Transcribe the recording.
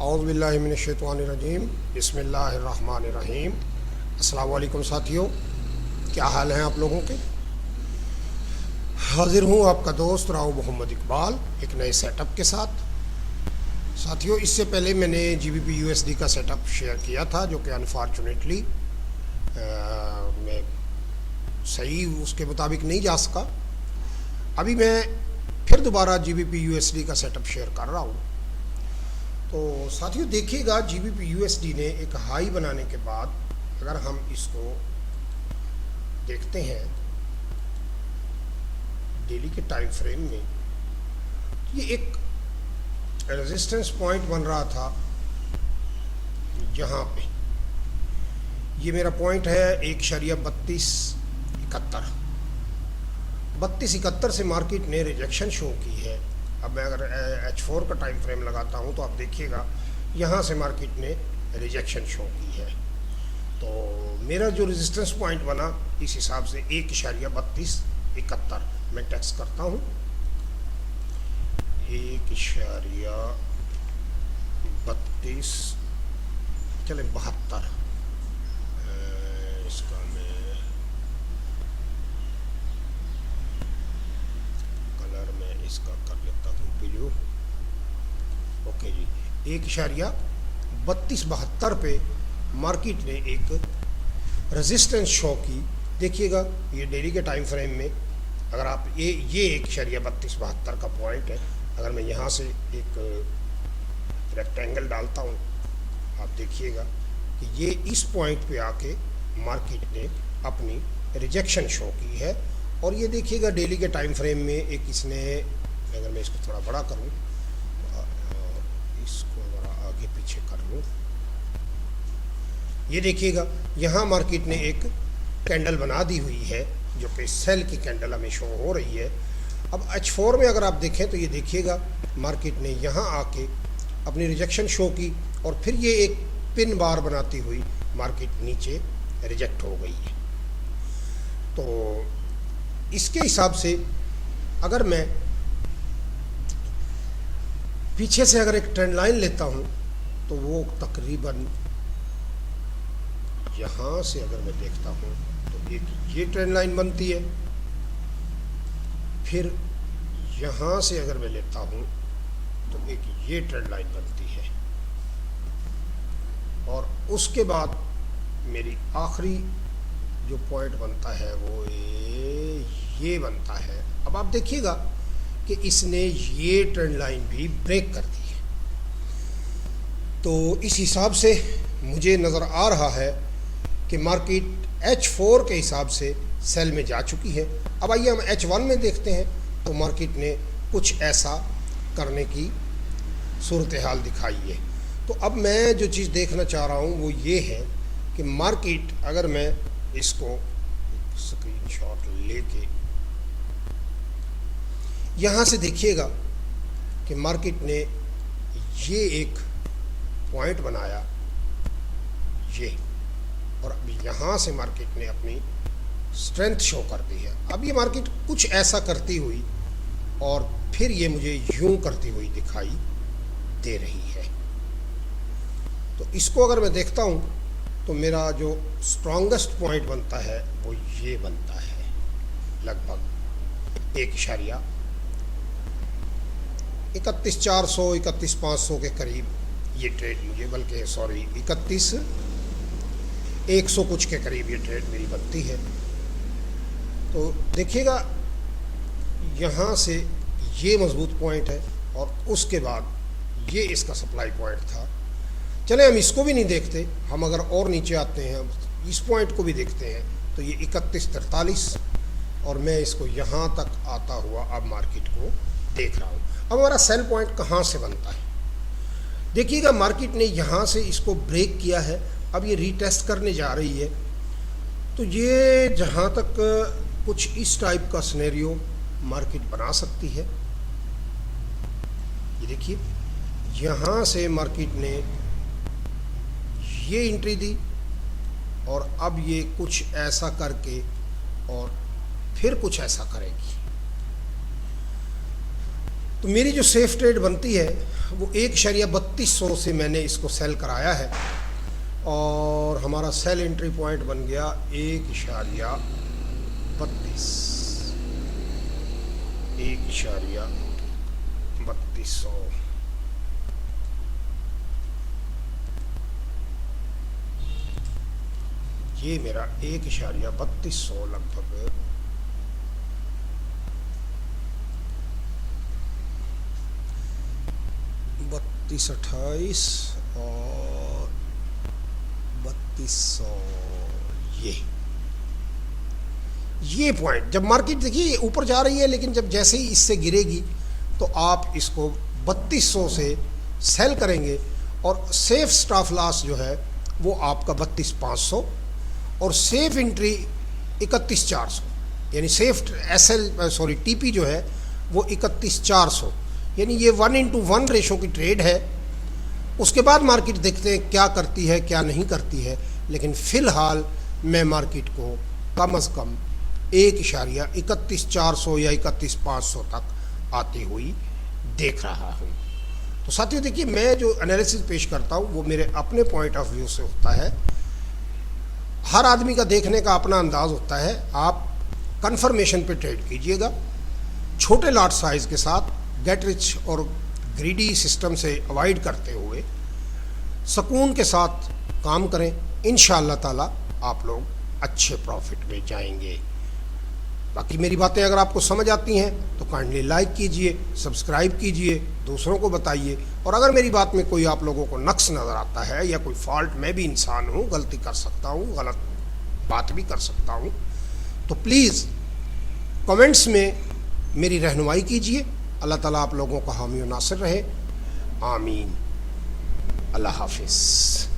औज़ुबिल्लाहिमिनश्शैतानिर्रजीम बिस्मिल्लाहिर्रहमानिर्रहीम। अस्सलाम वालेकुम साथियों, क्या हाल हैं आप लोगों के। हाजिर हूँ आपका दोस्त राव मोहम्मद इकबाल एक नए सेटअप के साथ। साथियों, इससे पहले मैंने GBP USD का सेटअप शेयर किया था जो कि अनफॉर्चुनेटली मैं सही उसके मुताबिक नहीं जा सका। अभी मैं फिर दोबारा GBP USD का सेटअप शेयर कर रहा हूँ। तो साथियों देखिएगा, GBP USD ने एक हाई बनाने के बाद अगर हम इसको देखते हैं डेली के टाइम फ्रेम में, ये एक रेजिस्टेंस पॉइंट बन रहा था यहाँ पे। ये मेरा पॉइंट है 1.3271 से मार्केट ने रिजेक्शन शो की है। अब मैं अगर H4 का टाइम फ्रेम लगाता हूँ तो आप देखिएगा यहाँ से मार्केट ने रिजेक्शन शो की है। तो मेरा जो रेजिस्टेंस पॉइंट बना इस हिसाब से 1.3271 मैं टेक्स्ट करता हूँ 1.32 चले 72। इसका मैं कलर में इसका कर लेता हूँ ब्लू। ओके जी, 1.3272 पे मार्केट ने एक रेजिस्टेंस शो की। देखिएगा ये डेली के टाइम फ्रेम में अगर आप ये 1.3272 का पॉइंट है। अगर मैं यहाँ से एक रेक्टेंगल डालता हूँ, आप देखिएगा कि ये इस पॉइंट पे आके मार्केट ने अपनी रिजेक्शन शो की है। और ये देखिएगा डेली के टाइम फ्रेम में एक इसने, अगर मैं इसको थोड़ा बड़ा करूँ, इसको ज़रा आगे पीछे कर लूँ, ये देखिएगा यहाँ मार्केट ने एक कैंडल बना दी हुई है जो कि सेल की कैंडल हमें शो हो रही है। अब H4 में अगर आप देखें तो ये देखिएगा मार्केट ने यहाँ आके अपनी रिजेक्शन शो की और फिर ये एक पिन बार बनाती हुई मार्केट नीचे रिजेक्ट हो गई है। तो इसके हिसाब से अगर मैं पीछे से अगर एक ट्रेंड लाइन लेता हूँ तो वो तकरीबन यहाँ से अगर मैं देखता हूँ तो एक ये ट्रेंड लाइन बनती है, फिर यहाँ से अगर मैं लेता हूँ तो एक ये ट्रेंड लाइन बनती है और उसके बाद मेरी आखिरी जो पॉइंट बनता है वो ये बनता है। अब आप देखिएगा कि इसने ये ट्रेंड लाइन भी ब्रेक कर दी है। तो इस हिसाब से मुझे नज़र आ रहा है कि मार्केट H4 के हिसाब से सेल में जा चुकी है। अब आइए हम H1 में देखते हैं तो मार्केट ने कुछ ऐसा करने की सूरत हाल दिखाई है। तो अब मैं जो चीज़ देखना चाह रहा हूँ वो ये है कि मार्केट, अगर मैं इसको स्क्रीनशॉट लेके यहाँ से देखिएगा कि मार्केट ने ये एक पॉइंट बनाया ये, और अब यहाँ से मार्केट ने अपनी स्ट्रेंथ शो कर दी है। अब ये मार्केट कुछ ऐसा करती हुई और फिर ये मुझे यूं करती हुई दिखाई दे रही है। तो इसको अगर मैं देखता हूँ तो मेरा जो स्ट्रॉन्गेस्ट पॉइंट बनता है वो ये बनता है लगभग 1.31400 31500 के करीब ये ट्रेड मुझे, बल्कि सॉरी 31100 कुछ के करीब ये ट्रेड मेरी बनती है। तो देखिएगा यहाँ से ये मजबूत पॉइंट है और उसके बाद ये इसका सप्लाई पॉइंट था। चले हम इसको भी नहीं देखते, हम अगर और नीचे आते हैं इस पॉइंट को भी देखते हैं तो ये 3143 और मैं इसको यहाँ तक आता हुआ अब मार्केट को देख रहा हूँ। अब हमारा सेल पॉइंट कहाँ से बनता है, देखिएगा मार्केट ने यहाँ से इसको ब्रेक किया है। अब ये रीटेस्ट करने जा रही है। तो ये जहाँ तक कुछ इस टाइप का सिनेरियो मार्केट बना सकती है। ये देखिए यहाँ से मार्केट ने ये एंट्री दी और अब ये कुछ ऐसा करके और फिर कुछ ऐसा करेगी। तो मेरी जो सेफ ट्रेड बनती है वो 1.32 से मैंने इसको सेल कराया है और हमारा सेल एंट्री पॉइंट बन गया 1.32। 1.32। ये मेरा 1.32 लगभग 3228 और 3200। ये पॉइंट जब मार्केट देखिए ऊपर जा रही है, लेकिन जब जैसे ही इससे गिरेगी तो आप इसको 3200 से सेल करेंगे और सेफ स्टॉप लॉस जो है वो आपका 32,500 और सेफ एंट्री 31,400, यानी सेफ टीपी जो है वो 31,400, यानी ये 1:1 रेशो की ट्रेड है। उसके बाद मार्केट देखते हैं क्या करती है क्या नहीं करती है, लेकिन फ़िलहाल मैं मार्केट को कम से कम 1.31,400 या 31,500 तक आती हुई देख रहा हूँ। तो साथियों देखिए, मैं जो एनालिसिस पेश करता हूँ वो मेरे अपने पॉइंट ऑफ व्यू से होता है। हर आदमी का देखने का अपना अंदाज होता है। आप कंफर्मेशन पे ट्रेड कीजिएगा, छोटे लॉट साइज के साथ, गेट रिच और ग्रीडी सिस्टम से अवॉइड करते हुए सुकून के साथ काम करें। इंशाअल्लाह ताला आप लोग अच्छे प्रॉफिट में जाएंगे। बाकी मेरी बातें अगर आपको समझ आती हैं तो काइंडली लाइक कीजिए, सब्सक्राइब कीजिए, दूसरों को बताइए। और अगर मेरी बात में कोई आप लोगों को नक्स नज़र आता है या कोई फॉल्ट, मैं भी इंसान हूँ, गलती कर सकता हूँ, गलत बात भी कर सकता हूँ, तो प्लीज़ कमेंट्स में मेरी रहनुमाई कीजिए। अल्लाह ताला आप लोगों का हामी और नासिर रहे। आमीन। अल्लाह हाफिज़।